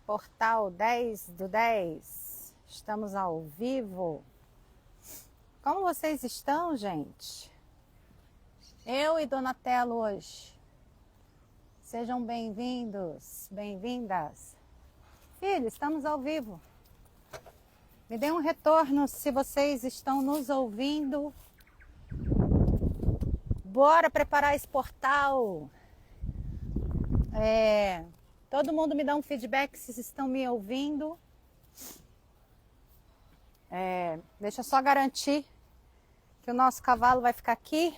Portal 10/10. Estamos ao vivo. Como vocês estão, gente? Eu e Donatello hoje. Sejam bem-vindos, bem-vindas. Filho, estamos ao vivo. Me dê um retorno se vocês estão nos ouvindo. Bora preparar esse portal. Todo mundo me dá um feedback se estão me ouvindo. Deixa eu só garantir que o nosso cavalo vai ficar aqui.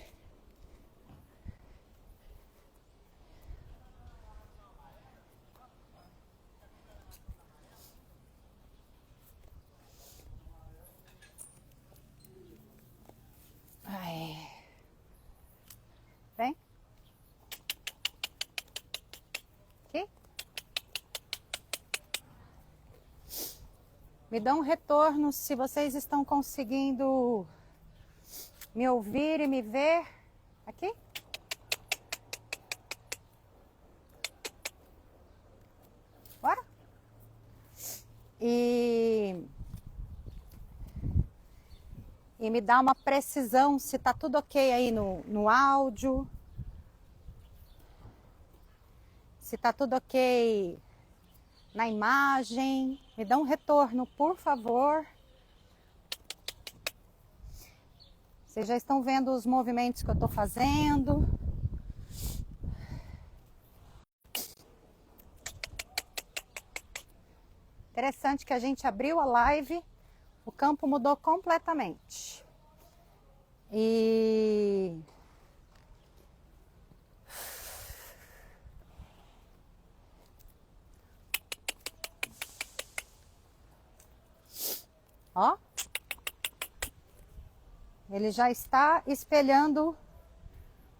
Vem. Aqui. Me dão um retorno se vocês estão conseguindo me ouvir e me ver. Aqui. Bora. E me dá uma precisão se tá tudo ok aí no áudio. Se tá tudo ok na imagem. Me dá um retorno, por favor. Vocês já estão vendo os movimentos que eu tô fazendo. Interessante que a gente abriu a live, o campo mudou completamente. Ó. Ele já está espelhando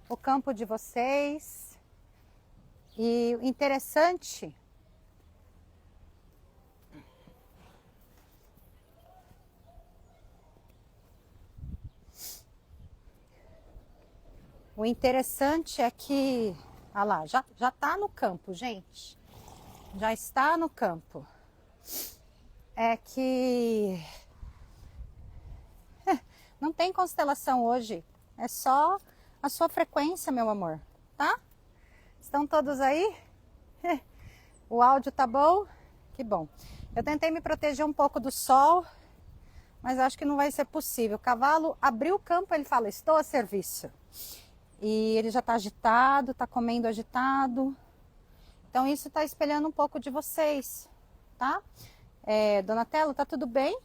o campo de vocês. E o interessante é que, olha lá, já está no campo, gente. Já está no campo. É que não tem constelação hoje. É só a sua frequência, meu amor, tá? Estão todos aí? O áudio tá bom? Que bom. Eu tentei me proteger um pouco do sol, mas acho que não vai ser possível. O cavalo abriu o campo, ele fala, estou a serviço. E ele já tá agitado, tá comendo agitado. Então isso tá espelhando um pouco de vocês, tá? Donatello, tá tudo bem?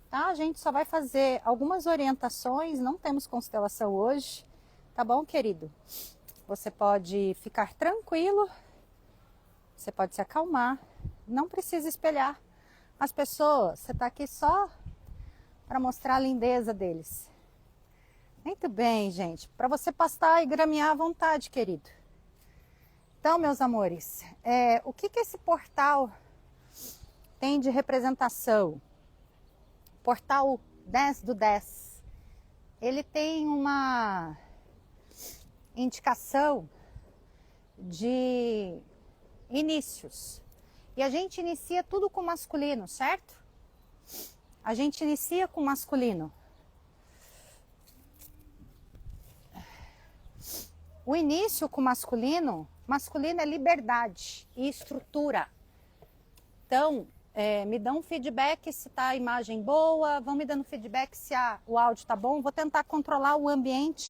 Tá? A gente só vai fazer algumas orientações, não temos constelação hoje, tá bom, querido? Você pode ficar tranquilo, você pode se acalmar, não precisa espelhar as pessoas, você tá aqui só para mostrar a lindeza deles. Muito bem, gente, para você pastar e gramear à vontade, querido. Então, meus amores, o que esse portal tem de representação? Portal 10/10. Ele tem uma indicação de inícios. E a gente inicia tudo com masculino, certo? A gente inicia com masculino. O início com masculino é liberdade e estrutura. Então, me dão um feedback se tá a imagem boa, vão me dando feedback se o áudio tá bom. Vou tentar controlar o ambiente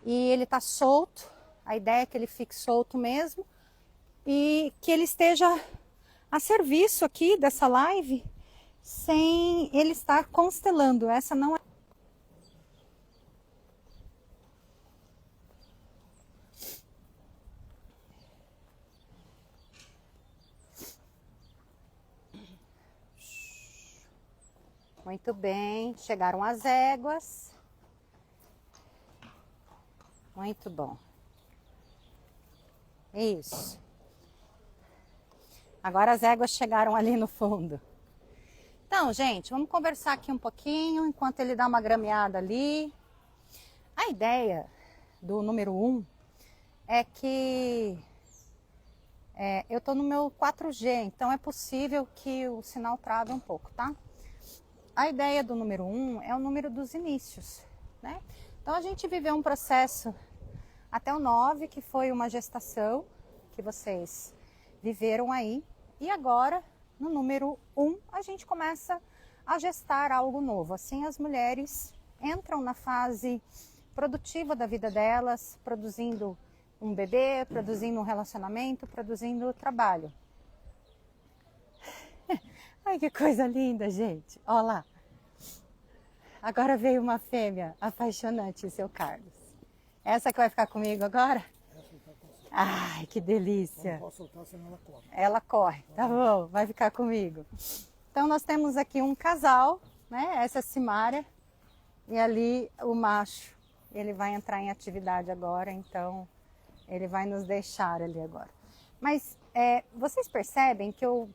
e ele tá solto. A ideia é que ele fique solto mesmo e que ele esteja a serviço aqui dessa live sem ele estar constelando. Essa não é. Muito bem, chegaram as éguas. Muito bom. Isso. Agora as éguas chegaram ali no fundo. Então, gente, vamos conversar aqui um pouquinho enquanto ele dá uma grameada ali. A ideia do número 1 é que Eu tô no meu 4G, então é possível que o sinal trave um pouco, tá? A ideia do número 1 é o número dos inícios, né? Então a gente viveu um processo até o 9, que foi uma gestação que vocês viveram aí. E agora, no número 1, a gente começa a gestar algo novo. Assim, as mulheres entram na fase produtiva da vida delas, produzindo um bebê, produzindo um relacionamento, produzindo trabalho. Ai, que coisa linda, gente. Olha lá. Agora veio uma fêmea apaixonante, seu Carlos. Essa que vai ficar comigo agora? Ai, que delícia. Não posso soltar, senão ela corre. Ela corre, tá bom, vai ficar comigo. Então nós temos aqui um casal, né? Essa é a Simária e ali o macho. Ele vai entrar em atividade agora, então ele vai nos deixar ali agora. Mas vocês percebem que o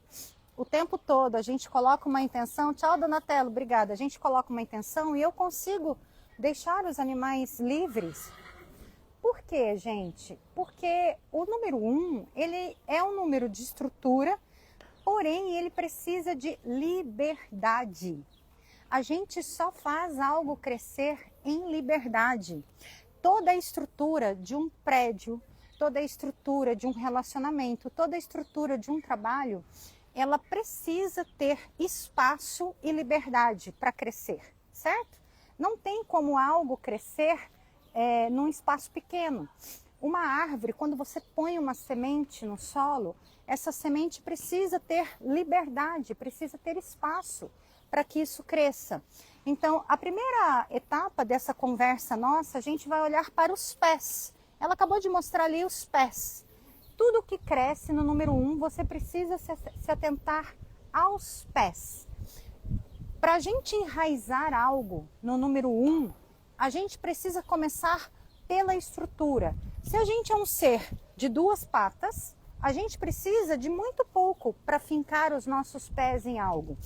tempo todo a gente coloca uma intenção. Tchau, Donatello, obrigada. A gente coloca uma intenção e eu consigo deixar os animais livres. Por quê, gente? Porque o número 1, ele é um número de estrutura, porém ele precisa de liberdade. A gente só faz algo crescer em liberdade. Toda a estrutura de um prédio, toda a estrutura de um relacionamento, toda a estrutura de um trabalho, ela precisa ter espaço e liberdade para crescer, certo? Não tem como algo crescer num espaço pequeno. Uma árvore, quando você põe uma semente no solo, essa semente precisa ter liberdade, precisa ter espaço para que isso cresça. Então, a primeira etapa dessa conversa nossa, a gente vai olhar para os pés. Ela acabou de mostrar ali os pés. Tudo que cresce no número 1, você precisa se atentar aos pés. Para a gente enraizar algo no número 1, a gente precisa começar pela estrutura. Se a gente é um ser de 2 patas, a gente precisa de muito pouco para fincar os nossos pés em algo.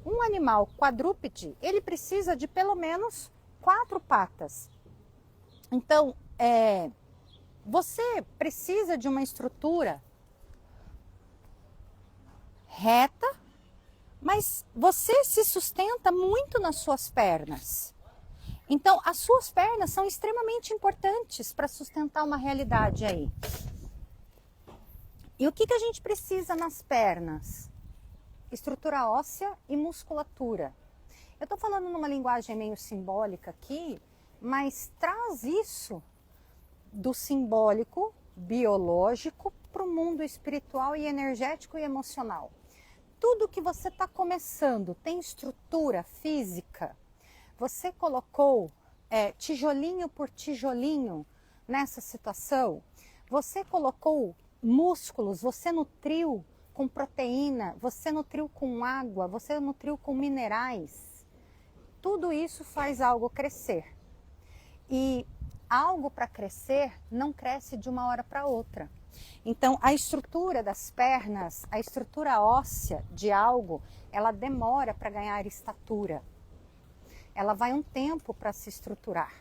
Um animal quadrúpede, ele precisa de pelo menos 4 patas. Então, você precisa de uma estrutura reta, mas você se sustenta muito nas suas pernas. Então, as suas pernas são extremamente importantes para sustentar uma realidade aí. E o que a gente precisa nas pernas? Estrutura óssea e musculatura. Eu estou falando numa linguagem meio simbólica aqui, mas traz isso do simbólico, biológico, para o mundo espiritual e energético e emocional. Tudo que você está começando tem estrutura física. Você colocou tijolinho por tijolinho nessa situação. Você colocou músculos, você nutriu com proteína, você nutriu com água, você nutriu com minerais. Tudo isso faz algo crescer. E algo para crescer não cresce de uma hora para outra. Então, a estrutura das pernas, a estrutura óssea de algo, ela demora para ganhar estatura. Ela vai um tempo para se estruturar.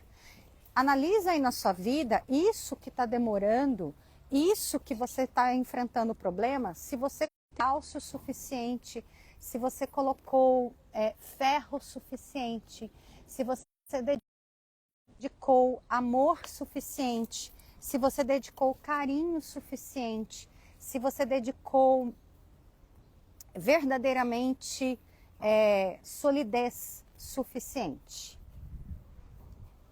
Analisa aí na sua vida isso que está demorando, isso que você está enfrentando problema, se você tem cálcio suficiente, se você colocou ferro suficiente, se você dedicou amor suficiente, se você dedicou carinho suficiente, se você dedicou verdadeiramente solidez suficiente.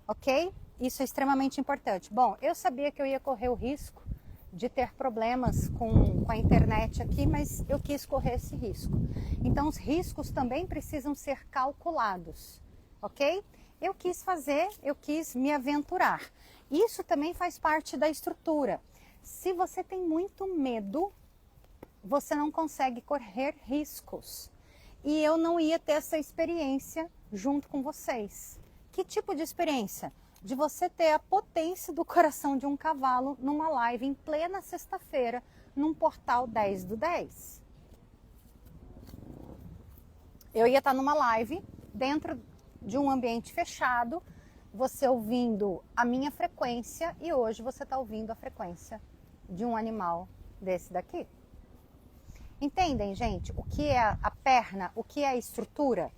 Ok? Isso é extremamente importante. Bom, eu sabia que eu ia correr o risco de ter problemas com a internet aqui, mas eu quis correr esse risco. Então, os riscos também precisam ser calculados, ok? Eu quis me aventurar. Isso também faz parte da estrutura. Se você tem muito medo, você não consegue correr riscos. E eu não ia ter essa experiência junto com vocês. Que tipo de experiência? De você ter a potência do coração de um cavalo numa live em plena sexta-feira, num portal 10/10. Eu ia estar numa live dentro de um ambiente fechado, você ouvindo a minha frequência, e hoje você está ouvindo a frequência de um animal desse daqui. Entendem, gente? O que é a perna, o que é a estrutura?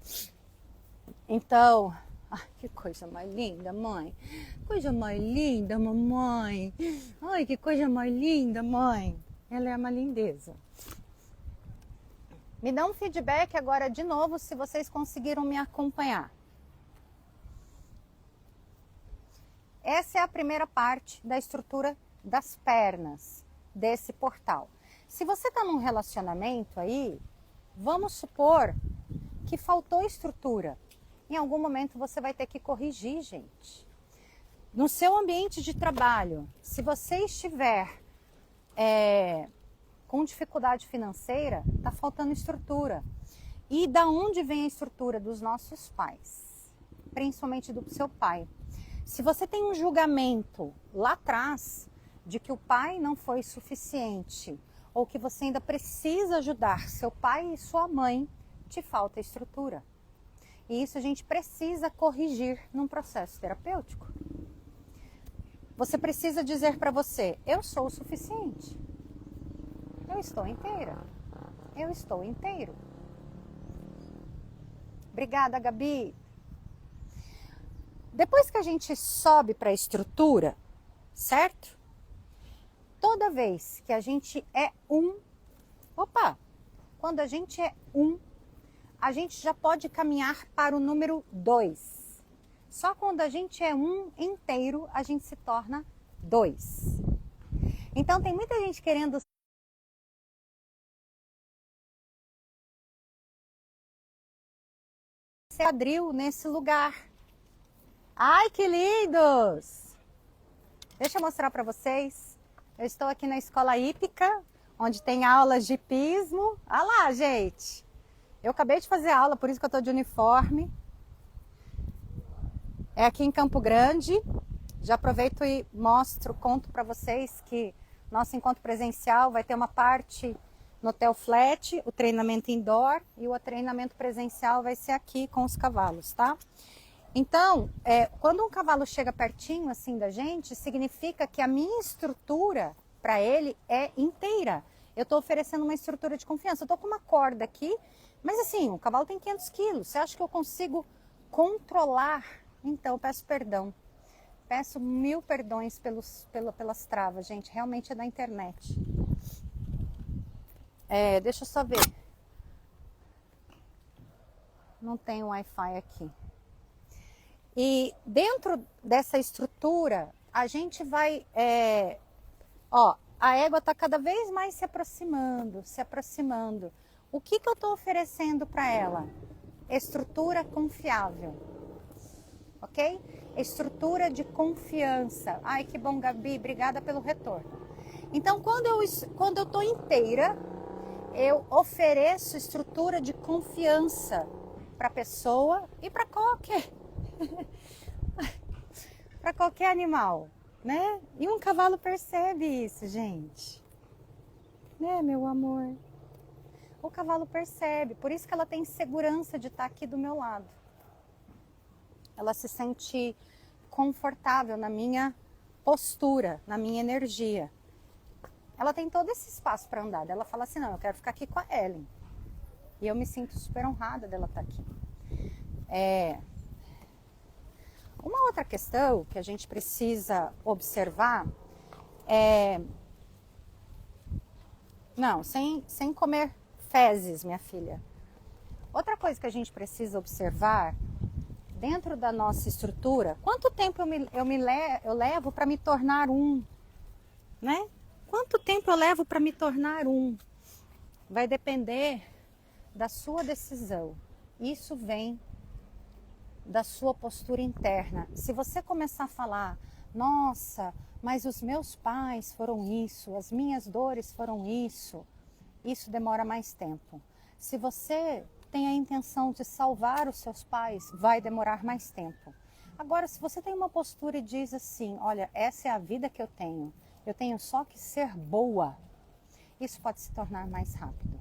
Então, ai, que coisa mais linda, mãe. Coisa mais linda, mamãe. Ai, que coisa mais linda, mãe. Ela é uma lindeza. Me dá um feedback agora de novo se vocês conseguiram me acompanhar. Essa é a primeira parte da estrutura das pernas desse portal. Se você está num relacionamento aí, vamos supor que faltou estrutura. Em algum momento você vai ter que corrigir, gente. No seu ambiente de trabalho, se você estiver com dificuldade financeira, está faltando estrutura. E da onde vem a estrutura? Dos nossos pais, principalmente do seu pai. Se você tem um julgamento lá atrás de que o pai não foi suficiente, ou que você ainda precisa ajudar seu pai e sua mãe, te falta estrutura. E isso a gente precisa corrigir num processo terapêutico. Você precisa dizer para você, eu sou o suficiente. Eu estou inteira. Eu estou inteiro. Obrigada, Gabi. Depois que a gente sobe para a estrutura, certo? Toda vez que a gente é quando a gente é a gente já pode caminhar para o número 2. Só quando a gente é inteiro, a gente se torna 2. Então tem muita gente querendo ser quadril nesse lugar. Ai, que lindos! Deixa eu mostrar para vocês. Eu estou aqui na escola hípica, onde tem aulas de hipismo. Olha lá, gente! Eu acabei de fazer aula, por isso que eu estou de uniforme. É aqui em Campo Grande. Já aproveito e conto para vocês que nosso encontro presencial vai ter uma parte no Hotel Flat, o treinamento indoor, e o treinamento presencial vai ser aqui com os cavalos, tá? Então, quando um cavalo chega pertinho assim da gente, significa que a minha estrutura para ele é inteira. Eu estou oferecendo uma estrutura de confiança. Eu estou com uma corda aqui, mas assim, o cavalo tem 500 quilos. Você acha que eu consigo controlar? Então, eu peço perdão. Peço 1000 perdões pelas travas, gente. Realmente é da internet. Deixa eu só ver. Não tem Wi-Fi aqui. E dentro dessa estrutura, a gente vai... a égua está cada vez mais se aproximando, se aproximando. O que eu estou oferecendo para ela? Estrutura confiável, ok? Estrutura de confiança. Ai, que bom, Gabi, obrigada pelo retorno. Então, quando eu estou inteira, eu ofereço estrutura de confiança para a pessoa e para qualquer animal, né? E um cavalo percebe isso, gente. Né, meu amor? O cavalo percebe, por isso que ela tem segurança de estar aqui do meu lado. Ela se sente confortável na minha postura, na minha energia. Ela tem todo esse espaço para andar. Ela fala assim, não, eu quero ficar aqui com a Ellen. E eu me sinto super honrada dela estar aqui. Uma outra questão que a gente precisa observar é... Não, sem comer fezes, minha filha. Outra coisa que a gente precisa observar dentro da nossa estrutura, quanto tempo eu levo para me tornar né? Quanto tempo eu levo para me tornar Vai depender da sua decisão. Isso vem da sua postura interna. Se você começar a falar, nossa, mas os meus pais foram isso, as minhas dores foram isso demora mais tempo. Se você tem a intenção de salvar os seus pais, vai demorar mais tempo. Agora, se você tem uma postura e diz assim, olha, essa é a vida que eu tenho só que ser boa, isso pode se tornar mais rápido.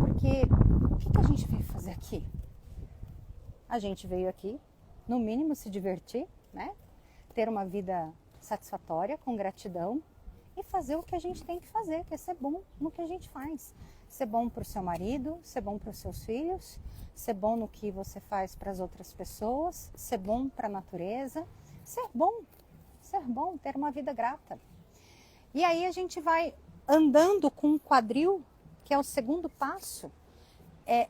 Porque o que a gente veio fazer aqui? A gente veio aqui, no mínimo, se divertir, né? Ter uma vida satisfatória, com gratidão e fazer o que a gente tem que fazer, que é ser bom no que a gente faz. Ser bom para o seu marido, ser bom para os seus filhos, ser bom no que você faz para as outras pessoas, ser bom para a natureza, ser bom, ter uma vida grata. E aí a gente vai andando com um quadril, que é o segundo passo,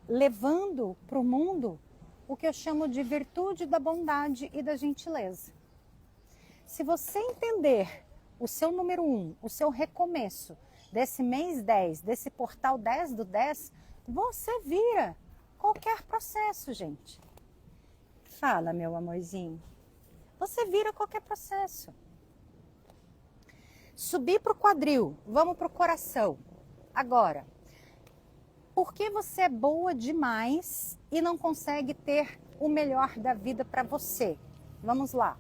levando para o mundo o que eu chamo de virtude da bondade e da gentileza. Se você entender o seu número 1, o seu recomeço, desse mês 10, desse portal 10 do 10, você vira qualquer processo, gente. Fala, meu amorzinho. Você vira qualquer processo. Subir para o quadril, vamos para o coração. Agora, por que você é boa demais e não consegue ter o melhor da vida para você? Vamos lá.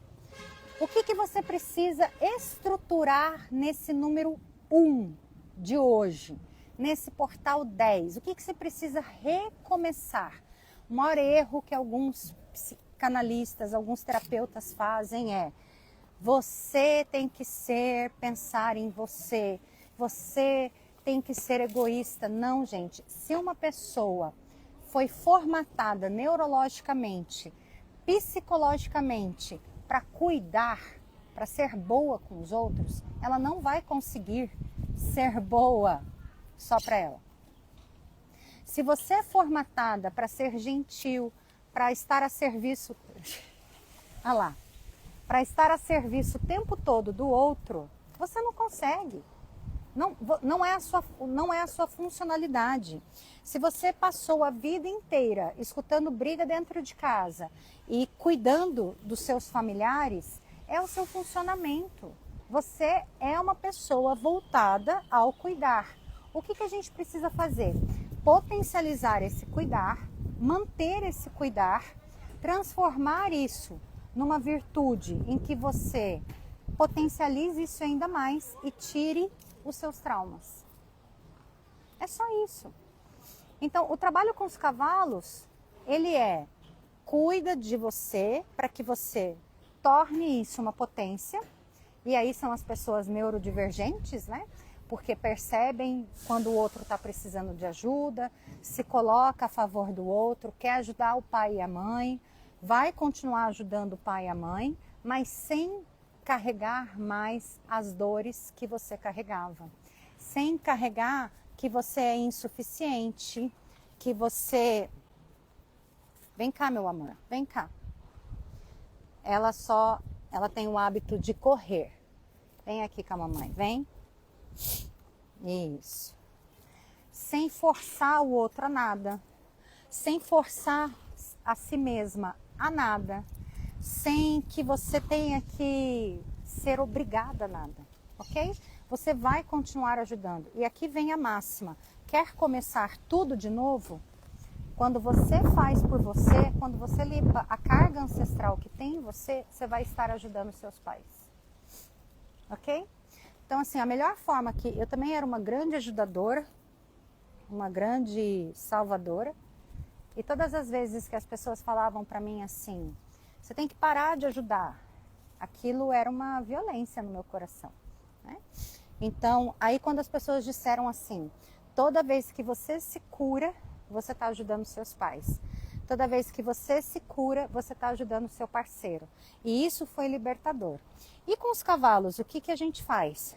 O que você precisa estruturar nesse número 1 de hoje, nesse portal 10? O que você precisa recomeçar? O maior erro que alguns psicanalistas, alguns terapeutas fazem é: você tem que pensar em você, você tem que ser egoísta. Não, gente. Se uma pessoa foi formatada neurologicamente, psicologicamente, para cuidar, para ser boa com os outros, ela não vai conseguir ser boa só para ela. Se você é formatada para ser gentil, para estar a serviço, olha lá, para estar a serviço o tempo todo do outro, você não consegue. Não é a sua funcionalidade. Se você passou a vida inteira escutando briga dentro de casa e cuidando dos seus familiares, é o seu funcionamento. Você é uma pessoa voltada ao cuidar. O que a gente precisa fazer? Potencializar esse cuidar, manter esse cuidar, transformar isso numa virtude em que você potencialize isso ainda mais e tire os seus traumas. É só isso. Então, o trabalho com os cavalos, ele cuida de você para que você torne isso uma potência. E aí são as pessoas neurodivergentes, né? Porque percebem quando o outro está precisando de ajuda, se coloca a favor do outro, quer ajudar o pai e a mãe, vai continuar ajudando o pai e a mãe, mas sem carregar mais as dores que você carregava. Sem carregar que você é insuficiente, que você... Vem cá, meu amor, vem cá. Ela tem o hábito de correr. Vem aqui com a mamãe, vem. Isso. Sem forçar o outro a nada. Sem forçar a si mesma a nada. Sem que você tenha que ser obrigada a nada, ok? Você vai continuar ajudando. E aqui vem a máxima. Quer começar tudo de novo? Quando você faz por você, quando você limpa a carga ancestral que tem em você, você vai estar ajudando os seus pais. Ok? Então, assim, a melhor forma que... Eu também era uma grande ajudadora, uma grande salvadora. E todas as vezes que as pessoas falavam para mim assim, você tem que parar de ajudar, aquilo era uma violência no meu coração, né? Então, aí quando as pessoas disseram assim, toda vez que você se cura, você está ajudando seus pais. Toda vez que você se cura, você está ajudando o seu parceiro. E isso foi libertador. E com os cavalos, o que a gente faz?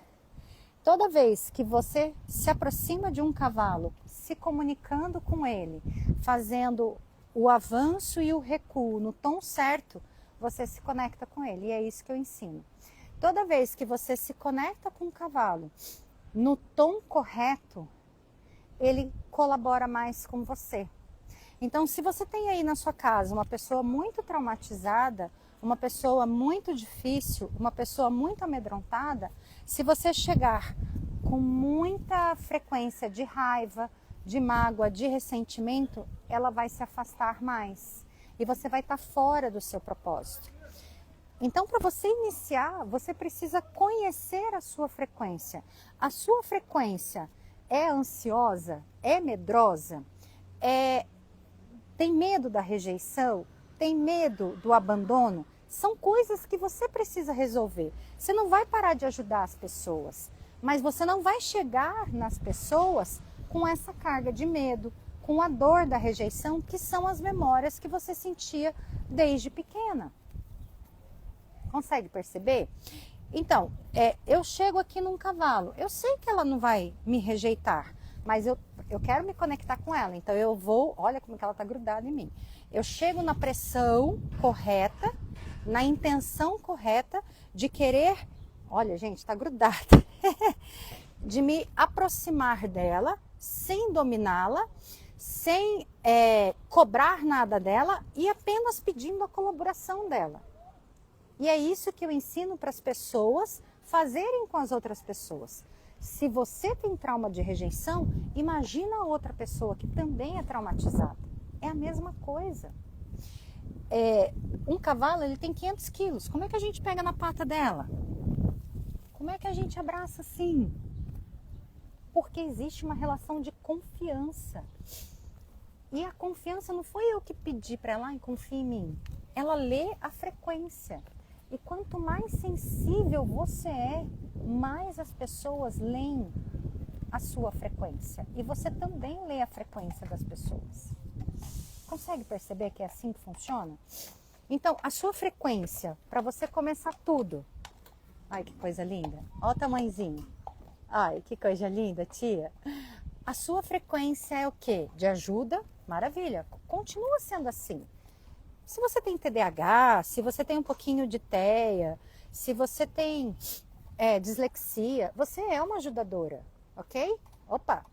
Toda vez que você se aproxima de um cavalo, se comunicando com ele, fazendo o avanço e o recuo no tom certo, você se conecta com ele. E é isso que eu ensino. Toda vez que você se conecta com o cavalo no tom correto, ele colabora mais com você. Então, se você tem aí na sua casa uma pessoa muito traumatizada, uma pessoa muito difícil, uma pessoa muito amedrontada, se você chegar com muita frequência de raiva, de mágoa, de ressentimento, ela vai se afastar mais e você vai estar fora do seu propósito. Então, para você iniciar, você precisa conhecer a sua frequência. A sua frequência é ansiosa? É medrosa? Tem medo da rejeição? Tem medo do abandono? São coisas que você precisa resolver. Você não vai parar de ajudar as pessoas, Mas você não vai chegar nas pessoas com essa carga de medo, com a dor da rejeição, que são as memórias que você sentia desde pequena. Consegue perceber? Então, eu chego aqui num cavalo, eu sei que ela não vai me rejeitar, mas eu quero me conectar com ela, então eu vou, olha como que ela está grudada em mim. Eu chego na pressão correta, na intenção correta de querer, olha gente, está grudada, de me aproximar dela, sem dominá-la, sem cobrar nada dela e apenas pedindo a colaboração dela. E é isso que eu ensino para as pessoas fazerem com as outras pessoas. Se você tem trauma de rejeição, imagina a outra pessoa que também é traumatizada. É a mesma coisa. Um cavalo, ele tem 500 quilos. Como é que a gente pega na pata dela? Como é que a gente abraça assim? Porque existe uma relação de confiança. E a confiança não foi eu que pedi para ela, confia em mim. Ela lê a frequência. E quanto mais sensível você é, mais as pessoas leem a sua frequência. E você também lê a frequência das pessoas. Consegue perceber que é assim que funciona? Então, a sua frequência, para você começar tudo. Ai, que coisa linda. Olha o tamanhozinho. Ai, que coisa linda, tia. A sua frequência é o quê? De ajuda? Maravilha. Continua sendo assim. Se você tem TDAH, se você tem um pouquinho de TEA, se você tem dislexia, você é uma ajudadora, ok? Opa!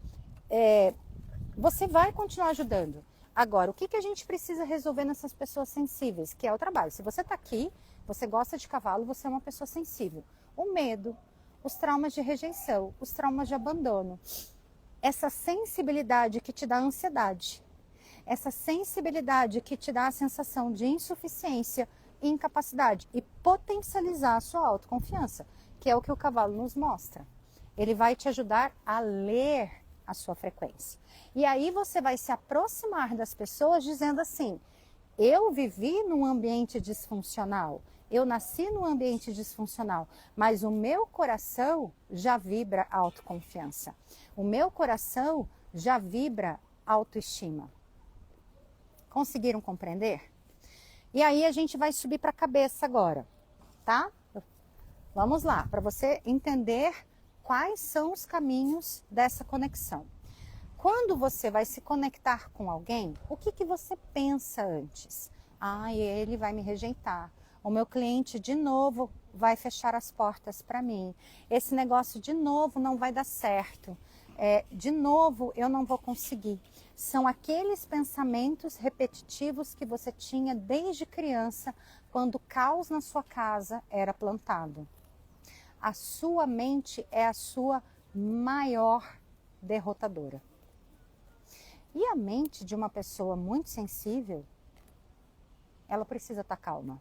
Você vai continuar ajudando. Agora, o que a gente precisa resolver nessas pessoas sensíveis? Que é o trabalho. Se você está aqui, você gosta de cavalo, você é uma pessoa sensível. O medo, os traumas de rejeição, os traumas de abandono. Essa sensibilidade que te dá ansiedade. Essa sensibilidade que te dá a sensação de insuficiência e incapacidade. E potencializar a sua autoconfiança, que é o que o cavalo nos mostra. Ele vai te ajudar a ler a sua frequência. E aí você vai se aproximar das pessoas dizendo assim, eu vivi num ambiente disfuncional, eu nasci num ambiente disfuncional, mas o meu coração já vibra autoconfiança. O meu coração já vibra autoestima. Conseguiram compreender? E aí a gente vai subir para a cabeça agora, tá? Vamos lá, para você entender quais são os caminhos dessa conexão. Quando você vai se conectar com alguém, o que você pensa antes? Ah, ele vai me rejeitar. O meu cliente de novo vai fechar as portas para mim. Esse negócio de novo não vai dar certo. De novo eu não vou conseguir. São aqueles pensamentos repetitivos que você tinha desde criança, quando o caos na sua casa era plantado. A sua mente é a sua maior derrotadora. E a mente de uma pessoa muito sensível, ela precisa estar calma.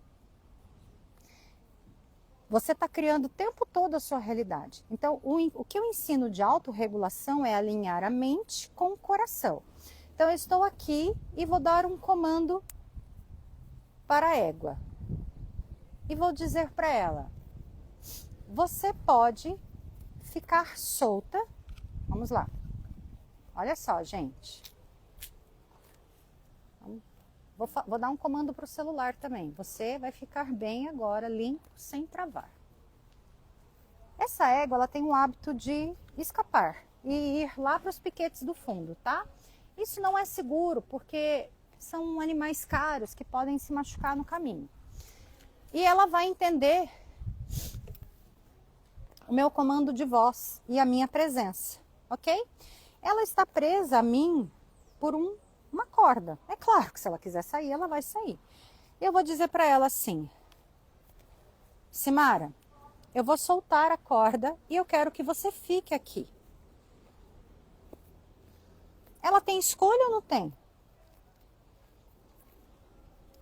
Você está criando o tempo todo a sua realidade. Então, o que eu ensino de autorregulação é alinhar a mente com o coração. Então, eu estou aqui e vou dar um comando para a égua. E vou dizer para ela, você pode ficar solta. Vamos lá. Olha só, gente. Vou dar um comando para o celular também. Você vai ficar bem agora, limpo, sem travar. Essa égua, ela tem o hábito de escapar e ir lá para os piquetes do fundo, tá? Isso não é seguro, porque são animais caros que podem se machucar no caminho. E ela vai entender o meu comando de voz e a minha presença, ok? Ela está presa a mim por uma corda. É claro que se ela quiser sair, ela vai sair. Eu vou dizer para ela assim, Simara, eu vou soltar a corda e eu quero que você fique aqui. Ela tem escolha ou não tem?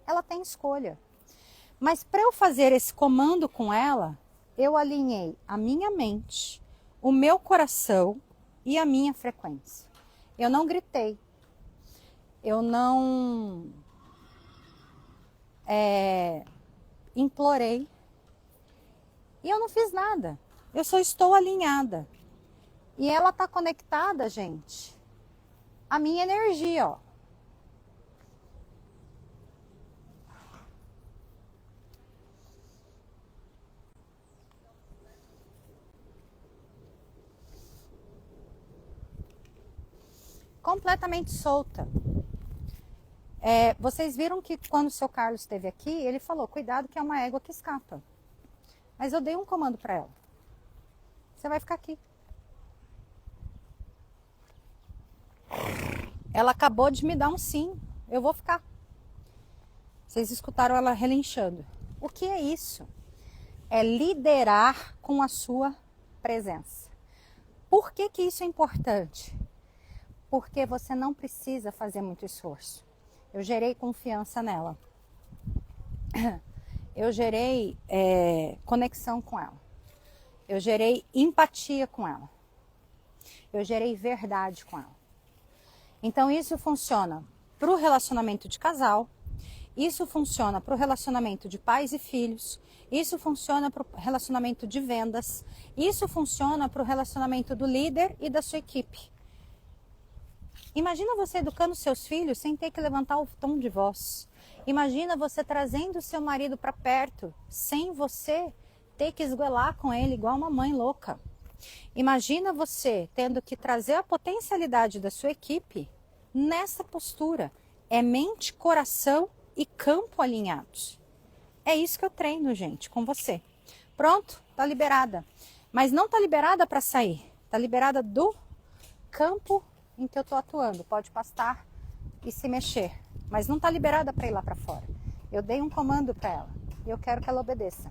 Ela tem escolha. Mas para eu fazer esse comando com ela, eu alinhei a minha mente, o meu coração e a minha frequência. Eu não gritei. Eu não implorei. E eu não fiz nada. Eu só estou alinhada. E ela está conectada, gente, à minha energia, ó. Completamente solta. Vocês viram que quando o seu Carlos esteve aqui, ele falou, cuidado que é uma égua que escapa. Mas eu dei um comando para ela. Você vai ficar aqui. Ela acabou de me dar um sim. Eu vou ficar. Vocês escutaram ela relinchando. O que é isso? É liderar com a sua presença. Por que que isso é importante? Porque você não precisa fazer muito esforço. Eu gerei confiança nela. Eu gerei conexão com ela. Eu gerei empatia com ela. Eu gerei verdade com ela. Então isso funciona para o relacionamento de casal, isso funciona para o relacionamento de pais e filhos, isso funciona para o relacionamento de vendas, isso funciona para o relacionamento do líder e da sua equipe. Imagina você educando seus filhos sem ter que levantar o tom de voz. Imagina você trazendo seu marido para perto sem você ter que esgoelar com ele igual uma mãe louca. Imagina você tendo que trazer a potencialidade da sua equipe nessa postura. É mente, coração e campo alinhados. É isso que eu treino, gente, com você. Pronto, tá liberada. Mas não tá liberada para sair. Tá liberada do campo em que eu tô atuando. Pode pastar e se mexer. Mas não tá liberada para ir lá para fora. Eu dei um comando para ela. E eu quero que ela obedeça.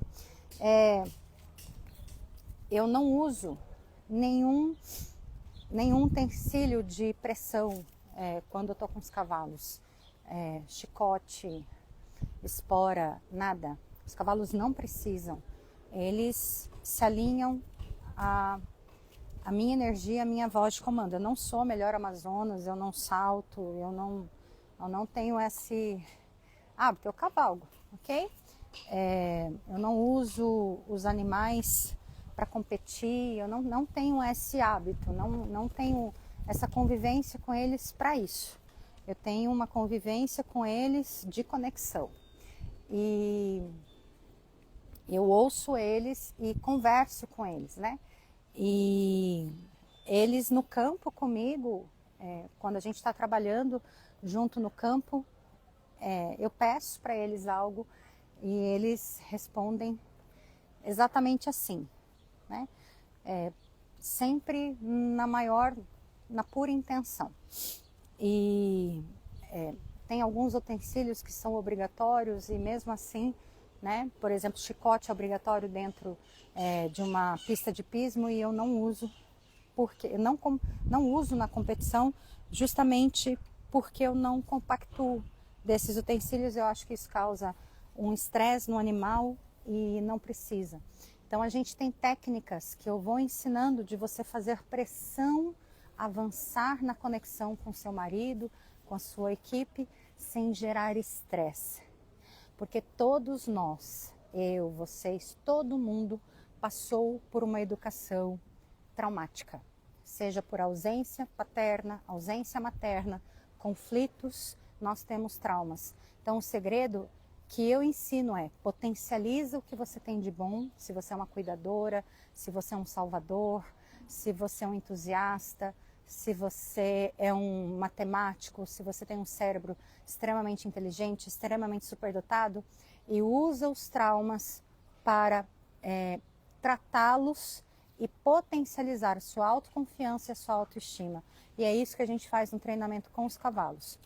Eu não uso nenhum utensílio de pressão quando eu tô com os cavalos. Chicote, espora, nada. Os cavalos não precisam. Eles se alinham a minha energia, a minha voz de comando. Eu não sou a melhor Amazonas, eu não salto, eu não tenho esse hábito, eu cavalgo, ok? Eu não uso os animais para competir, eu não tenho esse hábito, não tenho essa convivência com eles para isso. Eu tenho uma convivência com eles de conexão. E eu ouço eles e converso com eles, né? E eles no campo comigo, quando a gente está trabalhando junto no campo, eu peço para eles algo e eles respondem exatamente assim, né? Sempre na pura intenção. E tem alguns utensílios que são obrigatórios e mesmo assim, né? Por exemplo, chicote é obrigatório dentro de uma pista de pismo e eu não uso, porque eu não uso na competição justamente porque eu não compactuo desses utensílios. Eu acho que isso causa um estresse no animal e não precisa. Então a gente tem técnicas que eu vou ensinando de você fazer pressão, avançar na conexão com seu marido, com a sua equipe, sem gerar estresse. Porque todos nós, eu, vocês, todo mundo passou por uma educação traumática. Seja por ausência paterna, ausência materna, conflitos, nós temos traumas. Então o segredo que eu ensino potencializa o que você tem de bom, se você é uma cuidadora, se você é um salvador, se você é um entusiasta, se você é um matemático, se você tem um cérebro extremamente inteligente, extremamente superdotado, e usa os traumas para tratá-los e potencializar sua autoconfiança e a sua autoestima. E é isso que a gente faz no treinamento com os cavalos.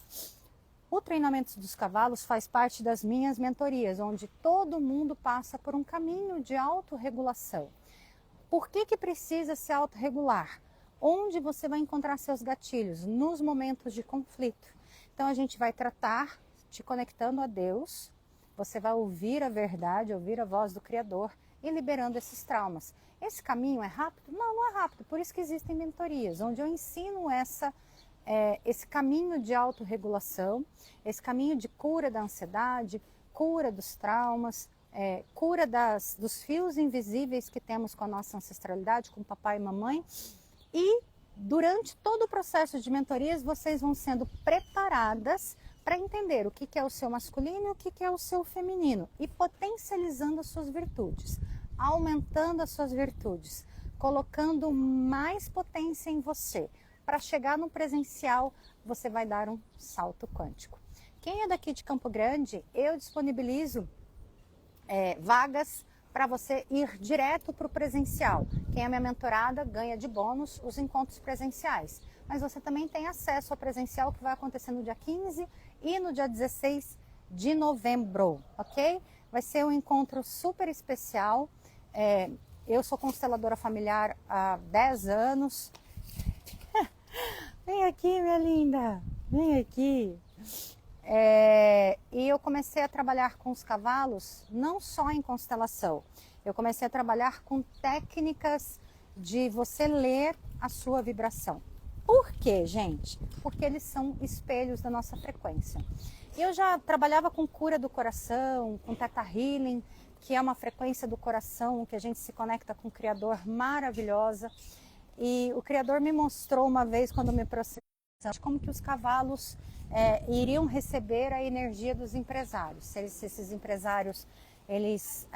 O treinamento dos cavalos faz parte das minhas mentorias, onde todo mundo passa por um caminho de autorregulação. Por que precisa se autorregular? Onde você vai encontrar seus gatilhos? Nos momentos de conflito. Então a gente vai tratar te conectando a Deus, você vai ouvir a verdade, ouvir a voz do Criador e liberando esses traumas. Esse caminho é rápido? Não, não é rápido. Por isso que existem mentorias, onde eu ensino esse caminho de autorregulação, esse caminho de cura da ansiedade, cura dos traumas, cura dos fios invisíveis que temos com a nossa ancestralidade, com papai e mamãe, E durante todo o processo de mentorias, vocês vão sendo preparadas para entender o que é o seu masculino e o que é o seu feminino e potencializando as suas virtudes, aumentando as suas virtudes, colocando mais potência em você. Para chegar no presencial, você vai dar um salto quântico. Quem é daqui de Campo Grande, eu disponibilizo vagas para você ir direto para o presencial. Quem é minha mentorada ganha de bônus os encontros presenciais. Mas você também tem acesso ao presencial que vai acontecer no dia 15 e no dia 16 de novembro, ok? Vai ser um encontro super especial. Eu sou consteladora familiar há 10 anos. Vem aqui, minha linda, vem aqui. E eu comecei a trabalhar com os cavalos, não só em constelação. Eu comecei a trabalhar com técnicas de você ler a sua vibração. Por quê, gente? Porque eles são espelhos da nossa frequência. Eu já trabalhava com cura do coração, com Theta Healing, que é uma frequência do coração, que a gente se conecta com o Criador maravilhosa. E o Criador me mostrou uma vez, quando me processou, como que os cavalos iriam receber a energia dos empresários. Se esses empresários eles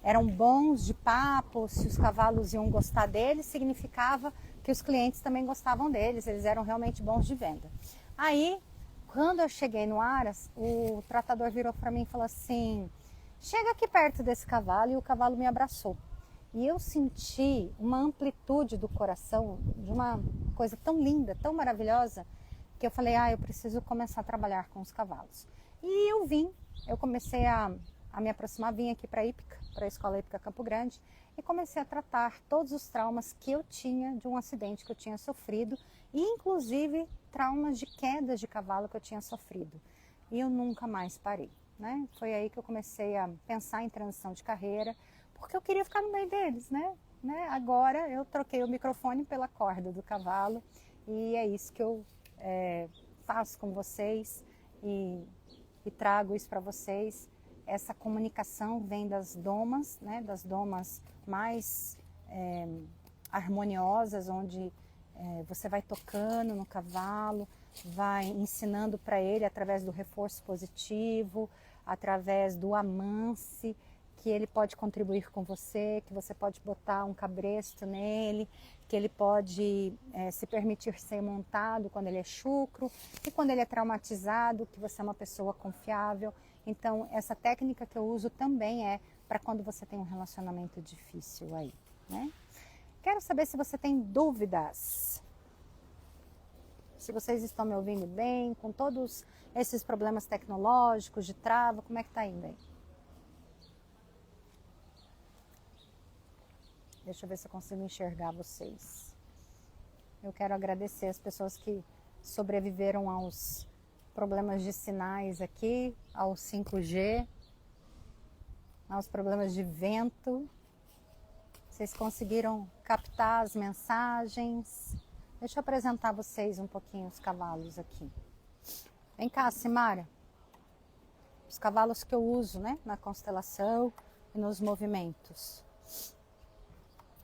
eram bons de papo, se os cavalos iam gostar deles, significava que os clientes também gostavam deles, eles eram realmente bons de venda. Aí, quando eu cheguei no Aras, o tratador virou para mim e falou assim: chega aqui perto desse cavalo, e o cavalo me abraçou. E eu senti uma amplitude do coração, de uma coisa tão linda, tão maravilhosa, que eu falei, eu preciso começar a trabalhar com os cavalos. E eu comecei a me aproximar, vim aqui para a Hípica, para a Escola Hípica Campo Grande, e comecei a tratar todos os traumas que eu tinha de um acidente que eu tinha sofrido, e inclusive traumas de quedas de cavalo que eu tinha sofrido. E eu nunca mais parei, né? Foi aí que eu comecei a pensar em transição de carreira, porque eu queria ficar no meio deles, né? Agora eu troquei o microfone pela corda do cavalo e é isso que eu faço com vocês e trago isso para vocês. Essa comunicação vem das domas, né? Das domas mais harmoniosas, onde você vai tocando no cavalo, vai ensinando para ele através do reforço positivo, através do amance, que ele pode contribuir com você, que você pode botar um cabresto nele, que ele pode se permitir ser montado quando ele é chucro, e quando ele é traumatizado, que você é uma pessoa confiável. Então, essa técnica que eu uso também é para quando você tem um relacionamento difícil aí, né? Quero saber se você tem dúvidas. Se vocês estão me ouvindo bem, com todos esses problemas tecnológicos, de trava, como é que tá indo aí? Deixa eu ver se eu consigo enxergar vocês. Eu quero agradecer as pessoas que sobreviveram aos problemas de sinais aqui, ao 5G, aos problemas de vento. Vocês conseguiram captar as mensagens. Deixa eu apresentar a vocês um pouquinho os cavalos aqui. Vem cá, Simara. Os cavalos que eu uso, né, na constelação e nos movimentos.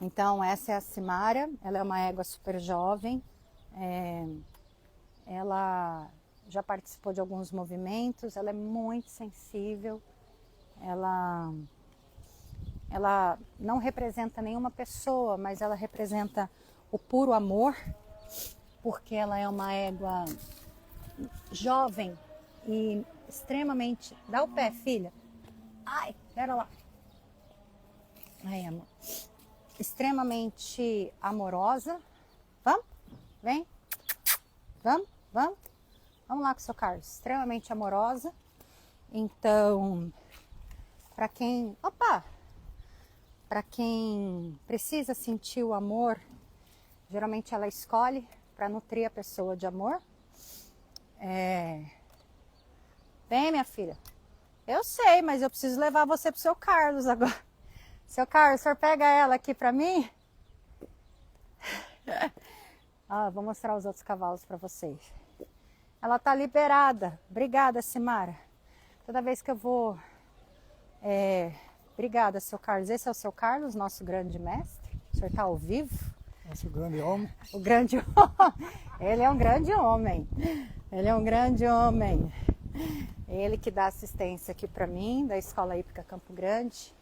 Então, essa é a Simara, ela é uma égua super jovem, ela já participou de alguns movimentos, ela é muito sensível, ela não representa nenhuma pessoa, mas ela representa o puro amor, porque ela é uma égua jovem e extremamente... Dá o pé, filha. Ai, pera lá. Aí, amor. Extremamente amorosa. Vamos? Vem. Vamos? Vamos? Vamos lá com o seu Carlos. Extremamente amorosa. Então, para quem... Opa! Para quem precisa sentir o amor, geralmente ela escolhe para nutrir a pessoa de amor. Vem, minha filha. Eu sei, mas eu preciso levar você pro seu Carlos agora. Seu Carlos, o senhor pega ela aqui para mim? Vou mostrar os outros cavalos para vocês. Ela tá liberada. Obrigada, Simara. Toda vez que eu vou... Obrigada, seu Carlos. Esse é o seu Carlos, nosso grande mestre. O senhor tá ao vivo. Esse grande homem. O grande homem. Ele é um grande homem. Ele é um grande homem. Ele que dá assistência aqui para mim, da Escola Hípica Campo Grande.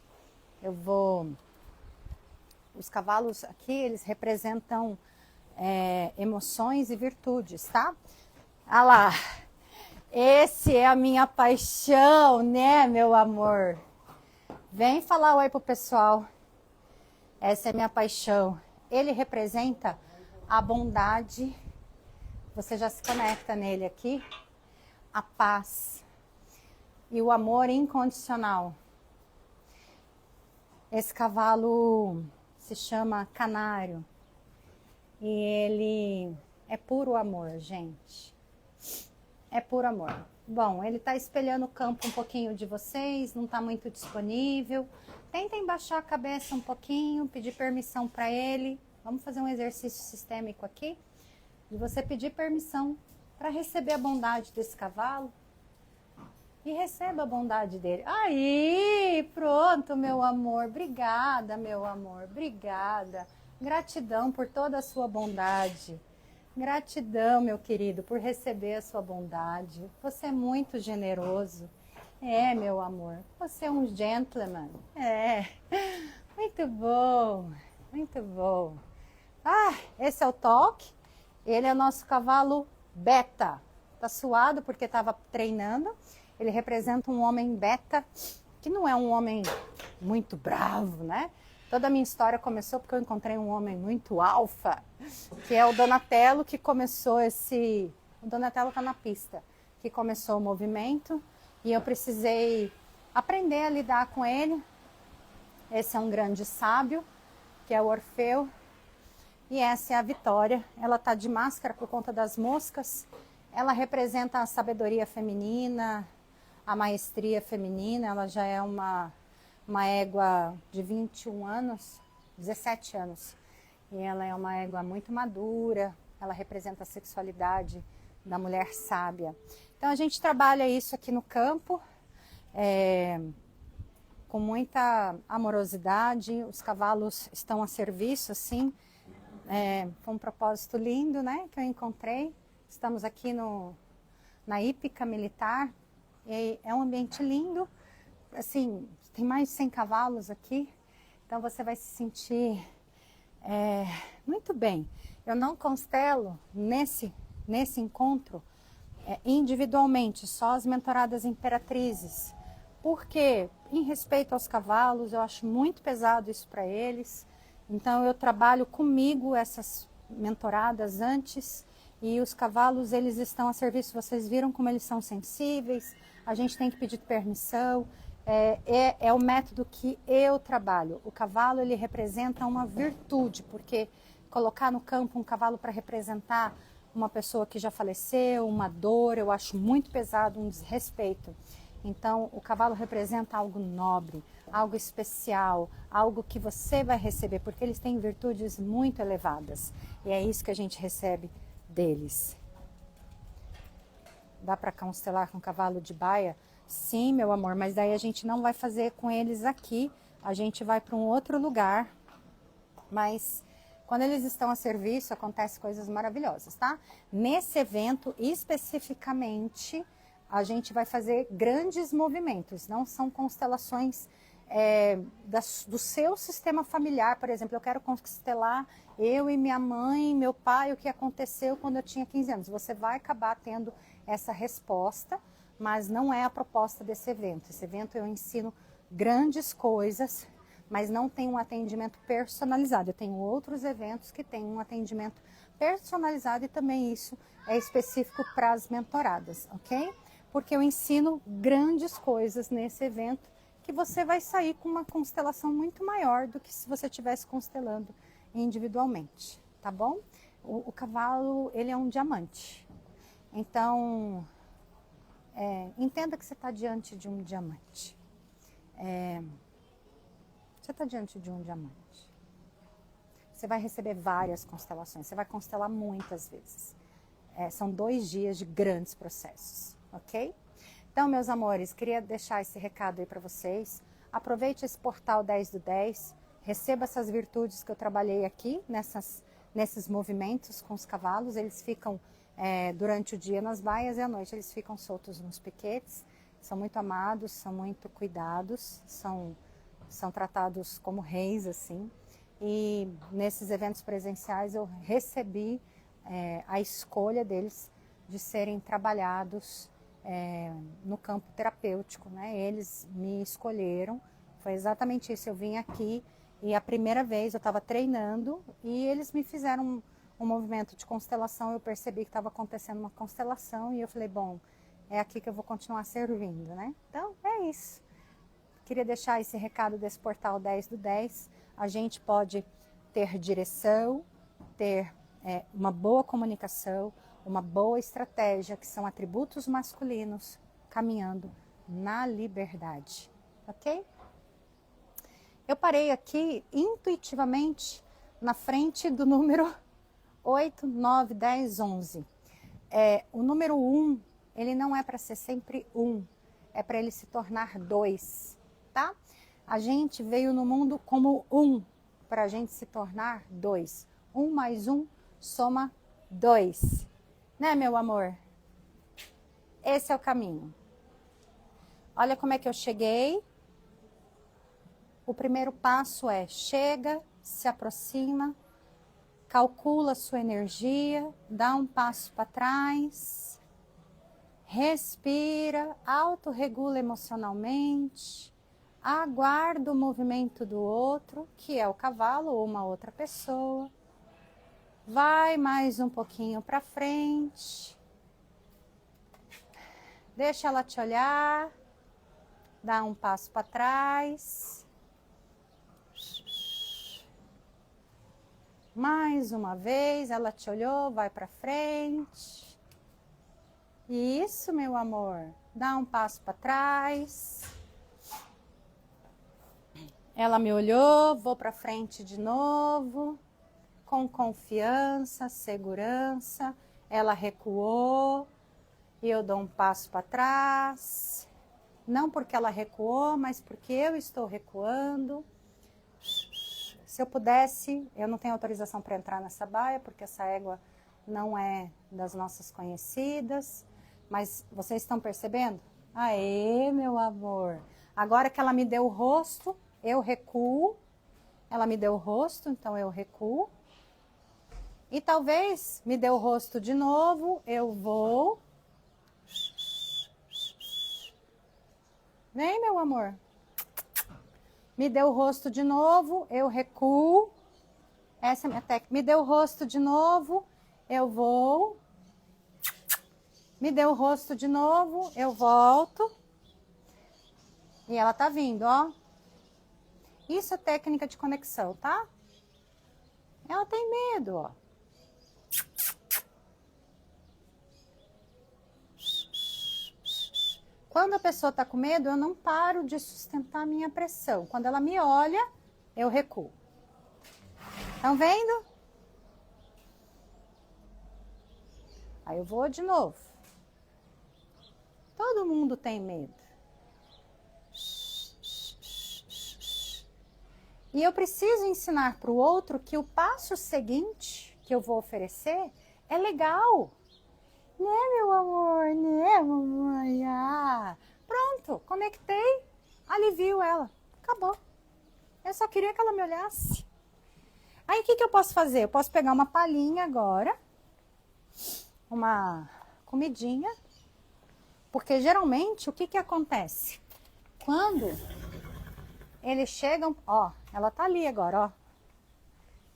Os cavalos aqui, eles representam emoções e virtudes, tá? Ah lá. Esse é a minha paixão, né, meu amor? Vem falar oi pro pessoal. Essa é a minha paixão. Ele representa a bondade. Você já se conecta nele aqui. A paz e o amor incondicional. Esse cavalo se chama Canário. E ele é puro amor, gente. É puro amor. Bom, ele está espelhando o campo um pouquinho de vocês, não está muito disponível. Tentem baixar a cabeça um pouquinho, pedir permissão para ele. Vamos fazer um exercício sistêmico aqui. De você pedir permissão para receber a bondade desse cavalo. E receba a bondade dele. Aí, pronto, meu amor. Obrigada, meu amor. Obrigada. Gratidão por toda a sua bondade. Gratidão, meu querido, por receber a sua bondade. Você é muito generoso. É, meu amor. Você é um gentleman. É. Muito bom. Muito bom. Ah, esse é o Toque. Ele é o nosso cavalo beta. Tá suado porque estava treinando. Ele representa um homem beta, que não é um homem muito bravo, né? Toda a minha história começou porque eu encontrei um homem muito alfa, que é o Donatello, que começou esse... O Donatello tá na pista, que começou o movimento, e eu precisei aprender a lidar com ele. Esse é um grande sábio, que é o Orfeu, e essa é a Vitória. Ela tá de máscara por conta das moscas. Ela representa a sabedoria feminina, a maestria feminina. Ela já é uma égua de 21 anos, 17 anos. E ela é uma égua muito madura, ela representa a sexualidade da mulher sábia. Então a gente trabalha isso aqui no campo, com muita amorosidade. Os cavalos estão a serviço, assim. Foi um propósito lindo, né, que eu encontrei. Estamos aqui na hípica militar, e é um ambiente lindo, assim, tem mais de 100 cavalos aqui, então você vai se sentir muito bem. Eu não constelo nesse encontro individualmente, só as mentoradas imperatrizes, porque em respeito aos cavalos, eu acho muito pesado isso para eles, então eu trabalho comigo essas mentoradas antes, e os cavalos, eles estão a serviço. Vocês viram como eles são sensíveis, a gente tem que pedir permissão. É o método que eu trabalho. O cavalo, ele representa uma virtude, porque colocar no campo um cavalo para representar uma pessoa que já faleceu, uma dor, eu acho muito pesado, um desrespeito. Então, o cavalo representa algo nobre, algo especial, algo que você vai receber, porque eles têm virtudes muito elevadas. E é isso que a gente recebe deles. Dá para constelar com cavalo de baia? Sim, meu amor, mas daí a gente não vai fazer com eles aqui, a gente vai para um outro lugar. Mas quando eles estão a serviço, acontecem coisas maravilhosas, tá? Nesse evento, especificamente, a gente vai fazer grandes movimentos, não são constelações do seu sistema familiar. Por exemplo, eu quero constelar eu e minha mãe, meu pai, o que aconteceu quando eu tinha 15 anos. Você vai acabar tendo essa resposta, mas não é a proposta desse evento. Esse evento eu ensino grandes coisas, mas não tem um atendimento personalizado. Eu tenho outros eventos que têm um atendimento personalizado e também isso é específico para as mentoradas, ok? Porque eu ensino grandes coisas nesse evento que você vai sair com uma constelação muito maior do que se você estivesse constelando individualmente, tá bom? O cavalo, ele é um diamante. Então, entenda que você está diante de um diamante. Você está diante de um diamante. Você vai receber várias constelações, você vai constelar muitas vezes. São 2 dias de grandes processos, ok? Então, meus amores, queria deixar esse recado aí para vocês. Aproveite esse portal 10 do 10, receba essas virtudes que eu trabalhei aqui, nesses movimentos com os cavalos. Eles ficam durante o dia nas baias e à noite eles ficam soltos nos piquetes. São muito amados, são muito cuidados, são tratados como reis, assim. E nesses eventos presenciais eu recebi a escolha deles de serem trabalhados no campo terapêutico, né? Eles me escolheram, foi exatamente isso. Eu vim aqui e a primeira vez eu estava treinando e eles me fizeram um movimento de constelação. Eu percebi que estava acontecendo uma constelação e eu falei, bom, é aqui que eu vou continuar servindo, né? Então, é isso. Queria deixar esse recado desse portal 10 do 10. A gente pode ter direção, ter uma boa comunicação, uma boa estratégia, que são atributos masculinos, caminhando na liberdade, ok? Eu parei aqui intuitivamente na frente do número 8, 9, 10, 11. O número 1, ele não é para ser sempre 1, é para ele se tornar 2, tá? A gente veio no mundo como 1, para a gente se tornar 2. 1 mais 1 soma 2. Né, meu amor? Esse é o caminho. Olha como é que eu cheguei. O primeiro passo é chega, se aproxima, calcula a sua energia, dá um passo para trás, respira, autorregula emocionalmente, aguarda o movimento do outro, que é o cavalo ou uma outra pessoa. Vai mais um pouquinho para frente. Deixa ela te olhar. Dá um passo para trás. Mais uma vez, ela te olhou, vai para frente. Isso, meu amor. Dá um passo para trás. Ela me olhou, vou para frente de novo. Com confiança, segurança, ela recuou e eu dou um passo para trás. Não porque ela recuou, mas porque eu estou recuando. Se eu pudesse, eu não tenho autorização para entrar nessa baia, porque essa égua não é das nossas conhecidas. Mas vocês estão percebendo? Aê, meu amor! Agora que ela me deu o rosto, eu recuo. Ela me deu o rosto, então eu recuo. E talvez me dê o rosto de novo, eu vou. Vem, meu amor. Me deu o rosto de novo, eu recuo. Essa é a minha técnica. Me deu o rosto de novo, eu vou. Me deu o rosto de novo, eu volto. E ela tá vindo, ó. Isso é técnica de conexão, tá? Ela tem medo, ó. Quando a pessoa está com medo, eu não paro de sustentar a minha pressão. Quando ela me olha, eu recuo. Estão vendo? Aí eu vou de novo. Todo mundo tem medo. E eu preciso ensinar para o outro que o passo seguinte que eu vou oferecer é legal. Né, meu amor? Né, mamãe? Ah, pronto, conectei, alivio ela. Acabou. Eu só queria que ela me olhasse. Aí, o que eu posso fazer? Eu posso pegar uma palhinha agora, uma comidinha, porque geralmente, o que acontece? Quando eles chegam, ó, ela tá ali agora, ó.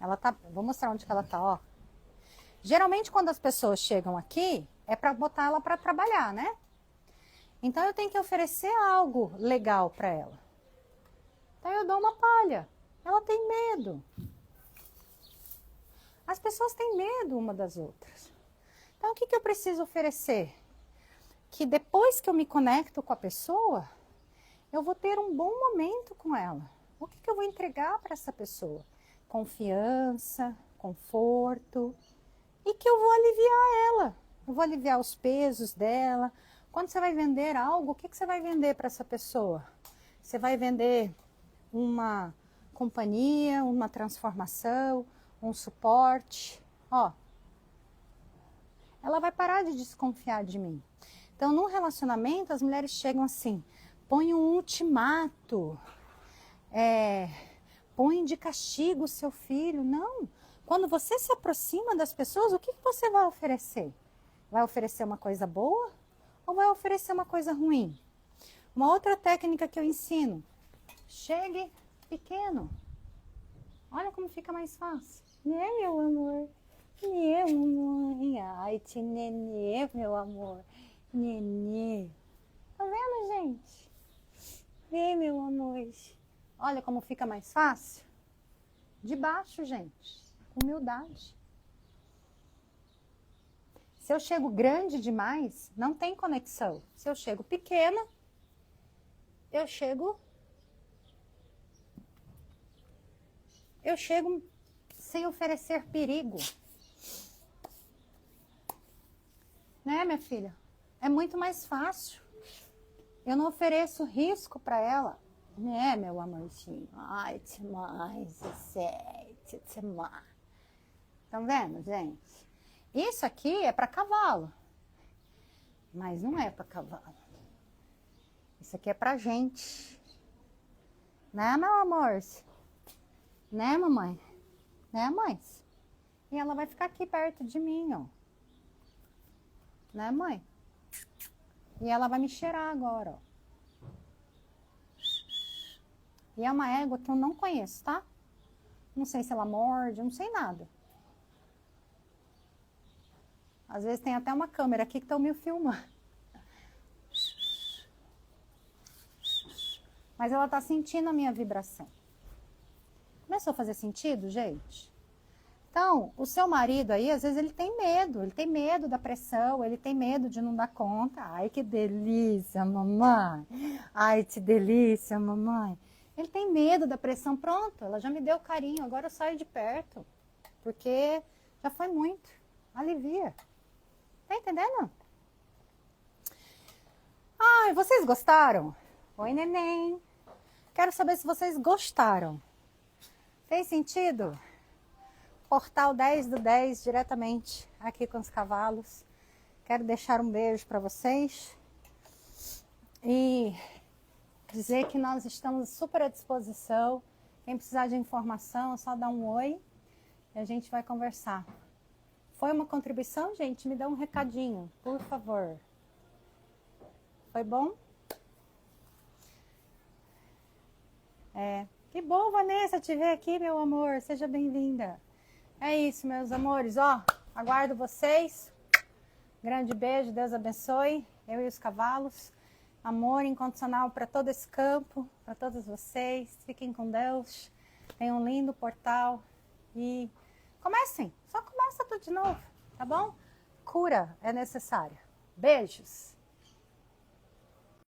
Ela tá, vou mostrar onde que ela tá, ó. Geralmente, quando as pessoas chegam aqui, é para botar ela para trabalhar, né? Então, eu tenho que oferecer algo legal para ela. Então, eu dou uma palha. Ela tem medo. As pessoas têm medo uma das outras. Então, o que eu preciso oferecer? Que depois que eu me conecto com a pessoa, eu vou ter um bom momento com ela. O que eu vou entregar para essa pessoa? Confiança, conforto. E que eu vou aliviar ela. Eu vou aliviar os pesos dela. Quando você vai vender algo, o que você vai vender para essa pessoa? Você vai vender uma companhia, uma transformação, um suporte, ó. Ela vai parar de desconfiar de mim. Então, num relacionamento, as mulheres chegam assim, põe um ultimato, põe de castigo o seu filho. Não. Quando você se aproxima das pessoas, o que você vai oferecer? Vai oferecer uma coisa boa ou vai oferecer uma coisa ruim? Uma outra técnica que eu ensino, chegue pequeno. Olha como fica mais fácil. Né, meu amor? Né, mamãe? Ai, nenê, meu amor. Nenê. Tá vendo, gente? Vem, meu amor. Olha como fica mais fácil. De baixo, gente. Humildade. Se eu chego grande demais, não tem conexão. Se eu chego pequena, eu chego sem oferecer perigo. Né, minha filha? É muito mais fácil. Eu não ofereço risco para ela. Né, meu amorzinho? Ai, te mais, te mais. Estão vendo, gente? Isso aqui é para cavalo. Mas não é para cavalo. Isso aqui é pra gente. Né, meu amor? Né, mamãe? Né, mãe? E ela vai ficar aqui perto de mim, ó. Né, mãe? E ela vai me cheirar agora, ó. E é uma égua que eu não conheço, tá? Não sei se ela morde, eu não sei nada. Às vezes tem até uma câmera aqui que estão me filmando. Mas ela tá sentindo a minha vibração. Começou a fazer sentido, gente? Então, o seu marido aí, às vezes ele tem medo da pressão, ele tem medo de não dar conta. Ai, que delícia, mamãe. Ai, que delícia, mamãe. Ele tem medo da pressão, pronto, ela já me deu carinho, agora eu saio de perto, porque já foi muito, alivia. Tá entendendo? Ai, vocês gostaram? Oi, neném. Quero saber se vocês gostaram. Fez sentido? Portal 10/10, diretamente aqui com os cavalos. Quero deixar um beijo para vocês. E dizer que nós estamos super à disposição. Quem precisar de informação, é só dar um oi e a gente vai conversar. Foi uma contribuição, gente? Me dá um recadinho, por favor. Foi bom? Que bom, Vanessa, te ver aqui, meu amor. Seja bem-vinda. É isso, meus amores. Ó, aguardo vocês. Grande beijo, Deus abençoe. Eu e os cavalos. Amor incondicional para todo esse campo, para todos vocês. Fiquem com Deus. Tenham um lindo portal. E comecem. Só começa tudo de novo, tá bom? Cura é necessária. Beijos.